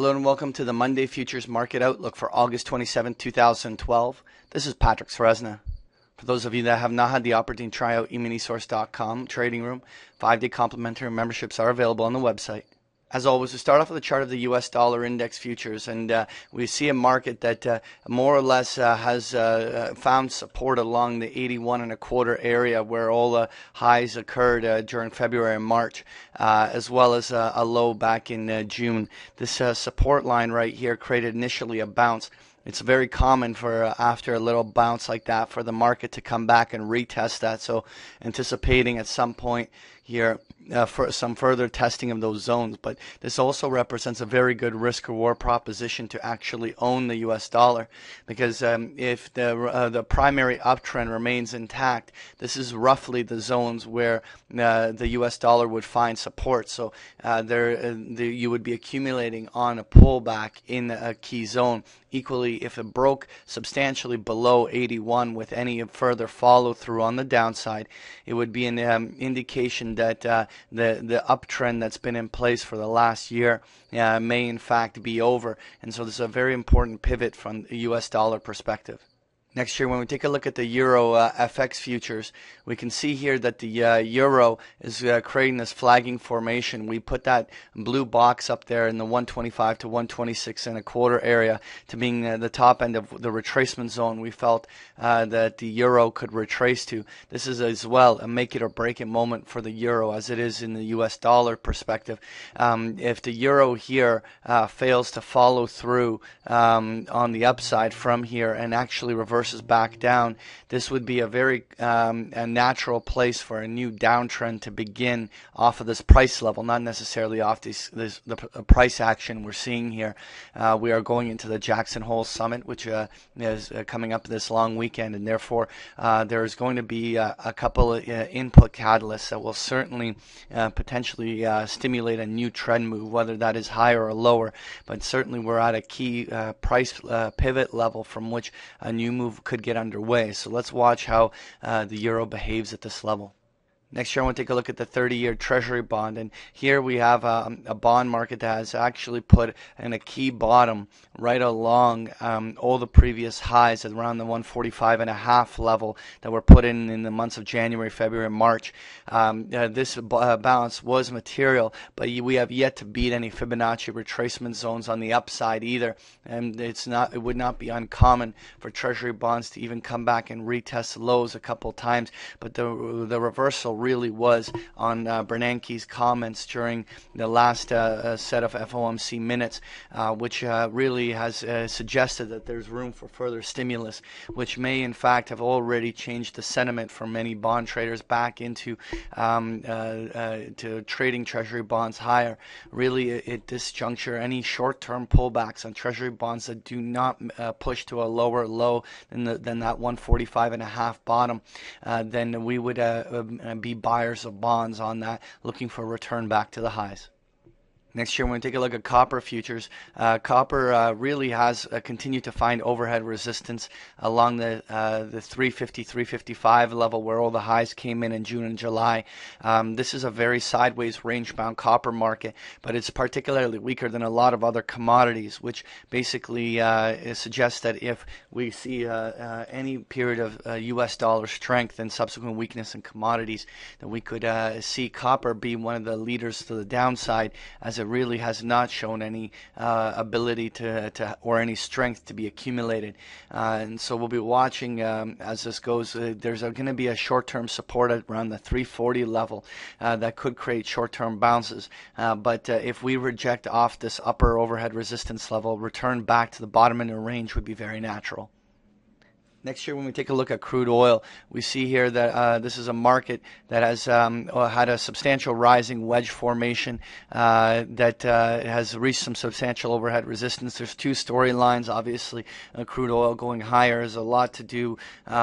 Hello and welcome to the Monday Futures Market Outlook for August 27, 2012. This is Patrick Sresna. For those of you that have not had the opportunity to try out eminisource.com trading room, 5-day complimentary memberships are available on the website. As always, we start off with a chart of the U.S. dollar index futures, and we see a market that more or less has found support along the 81 and a quarter area where all the highs occurred during February and March, as well as a low back in June. This support line right here created initially a bounce. It's very common for after a little bounce like that for the market to come back and retest that. So anticipating at some point here for some further testing of those zones. But this also represents a very good risk reward proposition to actually own the US dollar, because if the primary uptrend remains intact, this is roughly the zones where the US dollar would find support. So you would be accumulating on a pullback in a key zone. Equally, if it broke substantially below 81 with any further follow through on the downside, it would be an indication that the uptrend that's been in place for the last year may in fact be over. And so this is a very important pivot from the US dollar perspective. Next year, when we take a look at the Euro FX futures, we can see here that the Euro is creating this flagging formation. We put that blue box up there in the 125 to 126 and a quarter area to being the top end of the retracement zone we felt that the Euro could retrace to. This is as well a make it or break it moment for the Euro as it is in the US dollar perspective. If the Euro here fails to follow through on the upside from here and actually reverses back down, this would be a very a natural place for a new downtrend to begin off of this price level, not necessarily off the price action we're seeing here. We are going into the Jackson Hole Summit, which is coming up this long weekend, and therefore there's going to be a couple of input catalysts that will certainly potentially stimulate a new trend move, whether that is higher or lower. But certainly we're at a key price pivot level from which a new move could get underway. So let's watch how the Euro behaves at this level. Next year, I want to take a look at the 30-year Treasury bond, and here we have a bond market that has actually put in a key bottom right along all the previous highs at around the 145.5 level that were put in the months of January, February, and March. This bounce was material, but we have yet to beat any Fibonacci retracement zones on the upside either, and it would not be uncommon for Treasury bonds to even come back and retest lows a couple times, but the reversal really was on Bernanke's comments during the last set of FOMC minutes, which really has suggested that there's room for further stimulus, which may in fact have already changed the sentiment for many bond traders back into to trading Treasury bonds higher. Really, at this juncture, any short-term pullbacks on Treasury bonds that do not push to a lower low than that 145.5 bottom, then we would be buyers of bonds on that, looking for a return back to the highs. Next year, when we take a look at copper futures, copper really has continued to find overhead resistance along the 350, 355 level where all the highs came in June and July. This is a very sideways range-bound copper market, but it's particularly weaker than a lot of other commodities, which basically suggests that if we see any period of U.S. dollar strength and subsequent weakness in commodities, that we could see copper be one of the leaders to the downside, as it really has not shown any ability to or any strength to be accumulated. And so we'll be watching as this goes. There's going to be a short-term support at around the 340 level that could create short-term bounces. But if we reject off this upper overhead resistance level, return back to the bottom end of the range would be very natural. Next year, when we take a look at crude oil, we see here that this is a market that has had a substantial rising wedge formation that has reached some substantial overhead resistance. There's two storylines. Obviously, crude oil going higher has a lot to do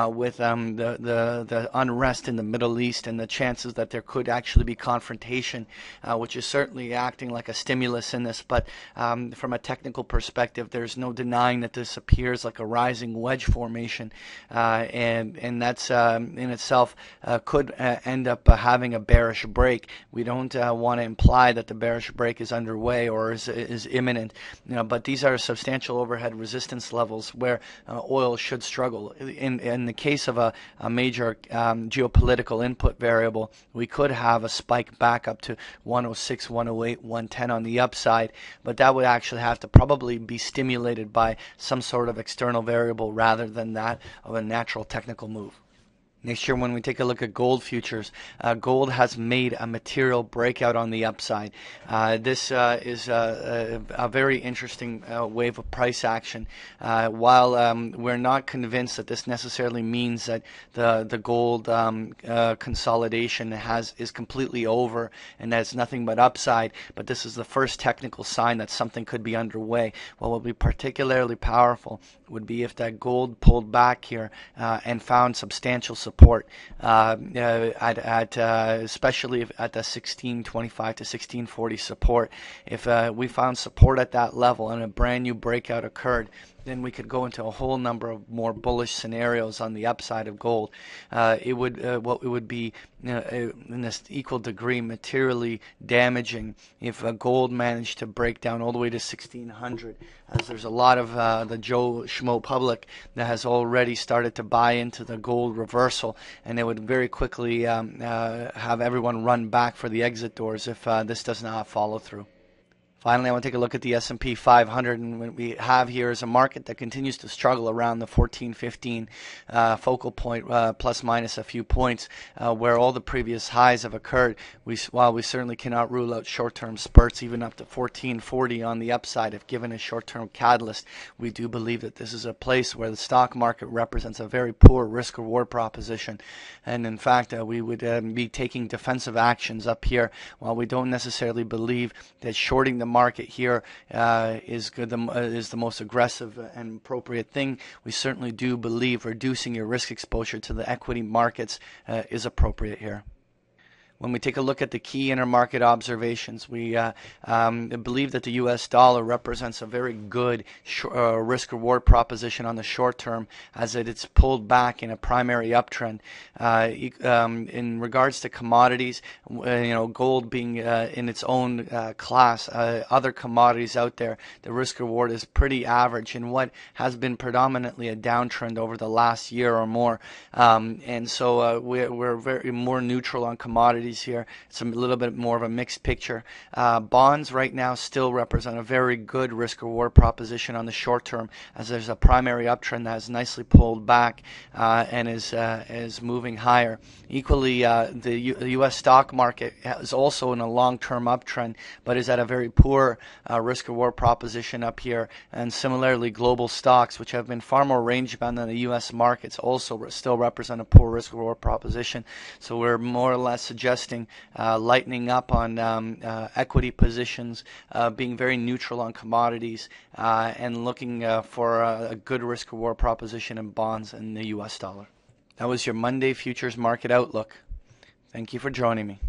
with the unrest in the Middle East and the chances that there could actually be confrontation, which is certainly acting like a stimulus in this. But from a technical perspective, there's no denying that this appears like a rising wedge formation consolidation, and that's in itself could end up having a bearish break. We don't want to imply that the bearish break is underway or is imminent, but these are substantial overhead resistance levels where oil should struggle. In the case of a major geopolitical input variable, we could have a spike back up to 106, 108, 110 on the upside, but that would actually have to probably be stimulated by some sort of external variable rather than that of a natural technical move. Next year, when we take a look at gold futures, gold has made a material breakout on the upside. This is a very interesting wave of price action. While we're not convinced that this necessarily means that the gold consolidation is completely over and there's nothing but upside, but this is the first technical sign that something could be underway. What will be particularly powerful would be if that gold pulled back here and found substantial support especially at the 1625 to 1640 support. If we found support at that level and a brand new breakout occurred, then we could go into a whole number of more bullish scenarios on the upside of gold. It would be in this equal degree materially damaging if gold managed to break down all the way to 1600, as there's a lot of the Joe Schmo public that has already started to buy into the gold reversal, and it would very quickly have everyone run back for the exit doors if this does not follow through. Finally, I want to take a look at the S&P 500, and what we have here is a market that continues to struggle around the 1415 focal point, plus minus a few points, where all the previous highs have occurred. While we certainly cannot rule out short-term spurts, even up to 1440 on the upside, if given a short-term catalyst, we do believe that this is a place where the stock market represents a very poor risk-reward proposition. And in fact, we would be taking defensive actions up here. While we don't necessarily believe that shorting the market here is the most aggressive and appropriate thing, we certainly do believe reducing your risk exposure to the equity markets is appropriate here. When we take a look at the key intermarket observations, we believe that the U.S. dollar represents a very good risk-reward proposition on the short term, as it's pulled back in a primary uptrend. In regards to commodities, gold being in its own class, other commodities out there, the risk-reward is pretty average in what has been predominantly a downtrend over the last year or more. And so we're very more neutral on commodities here. It's a little bit more of a mixed picture. Bonds right now still represent a very good risk-reward proposition on the short term, as there's a primary uptrend that has nicely pulled back and is moving higher. Equally, the U.S. stock market is also in a long-term uptrend, but is at a very poor risk-reward proposition up here. And similarly, global stocks, which have been far more range-bound than the U.S. markets, also still represent a poor risk-reward proposition. So we're more or less suggesting lightening up on equity positions, being very neutral on commodities, and looking for a good risk-reward proposition in bonds and the U.S. dollar. That was your Monday Futures Market Outlook. Thank you for joining me.